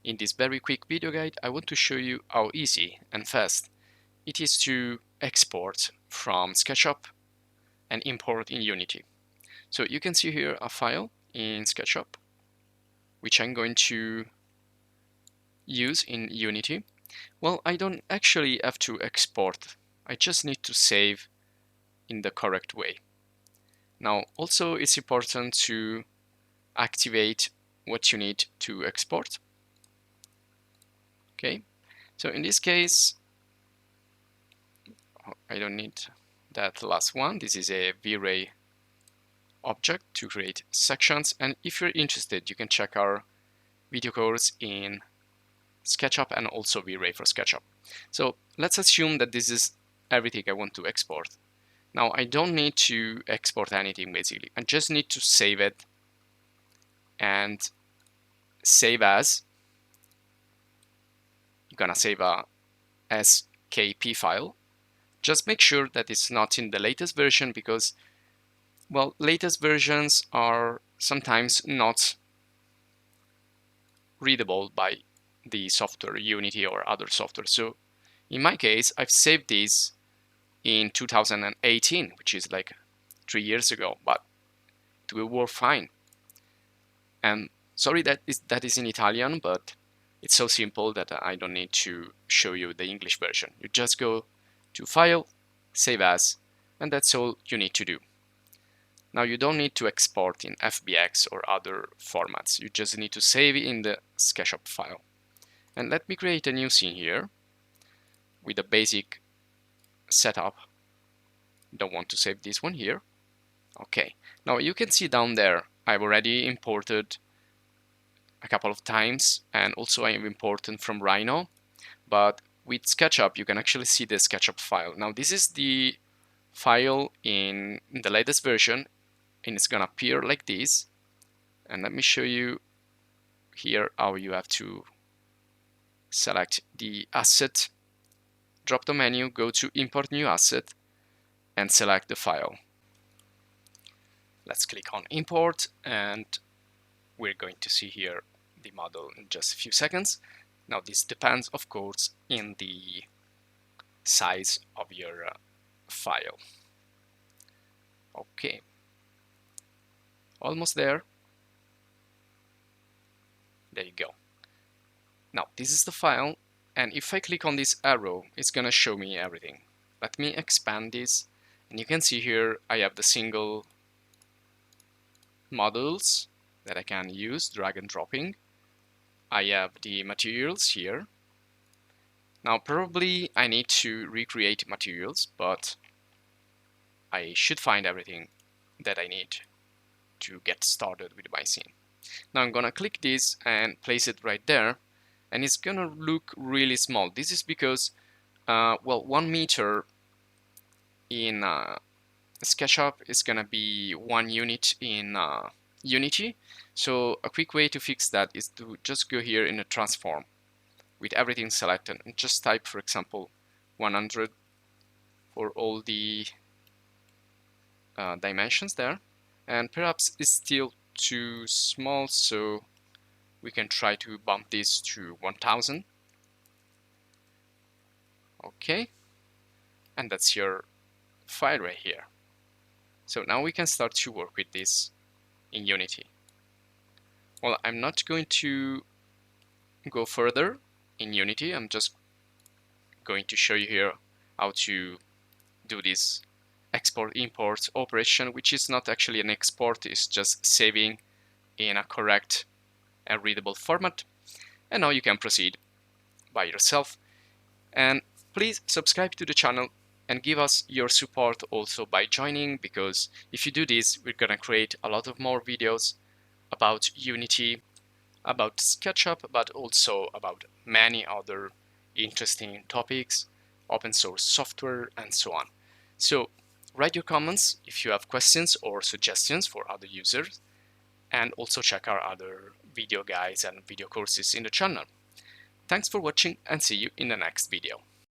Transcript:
In this very quick video guide, I want to show you how easy and fast it is to export from Sketchup and import in Unity. So you can see here a file in Sketchup, which I'm going to use in Unity. Well, I don't actually have to export. I just need to save in the correct way. Now, also it's important to activate what you need to export. Okay, so in this case, I don't need that last one. This is a V-Ray object to create sections. And if you're interested, you can check our video course in SketchUp and also V-Ray for SketchUp. So let's assume that this is everything I want to export. Now I don't need to export anything basically. I just need to save it and save as. You're gonna save a Skp file. Just make sure that it's not in the latest version because, well, latest versions are sometimes not readable by the software, Unity or other software. So in my case, I've saved this in 2018, which is like 3 years ago, but it will work fine. And sorry that is in Italian, but it's so simple that I don't need to show you the English version. You just go to File, Save As, and that's all you need to do. Now you don't need to export in FBX or other formats. You just need to save it in the Sketchup file. And let me create a new scene here with a basic setup. Don't want to save this one here. Okay, now you can see down there I've already imported a couple of times, and also I have imported from Rhino, but with SketchUp you can actually see the SketchUp file. Now this is the file in the latest version, and it's gonna appear like this. And let me show you here how you have to select the asset, drop the menu, go to import new asset, and select the file. Let's click on import, and we're going to see here the model in just a few seconds. Now this depends, of course, in the size of your file. Okay, almost there. There you go. Now this is the file, and if I click on this arrow, it's gonna show me everything. Let me expand this, and you can see here I have the single models that I can use, drag and dropping. I have the materials here. Now probably I need to recreate materials, but I should find everything that I need to get started with my scene. Now I'm gonna click this and place it right there, and it's gonna look really small. This is because, well, 1 meter in SketchUp is gonna be 1 unit in Unity. So a quick way to fix that is to just go here in a transform with everything selected and just type, for example, 100 for all the dimensions there. And perhaps it's still too small, so we can try to bump this to 1000. Okay, and that's your file right here. So now we can start to work with this in Unity. Well, I'm not going to go further in Unity. I'm just going to show you here how to do this export import operation, which is not actually an export, it's just saving in a correct and readable format. And now you can proceed by yourself. And please subscribe to the channel and give us your support also by joining, because if you do this, we're gonna create a lot of more videos about Unity, about SketchUp, but also about many other interesting topics, open source software, and so on. So write your comments if you have questions or suggestions for other users, and also check our other video guides and video courses in the channel. Thanks for watching, and see you in the next video.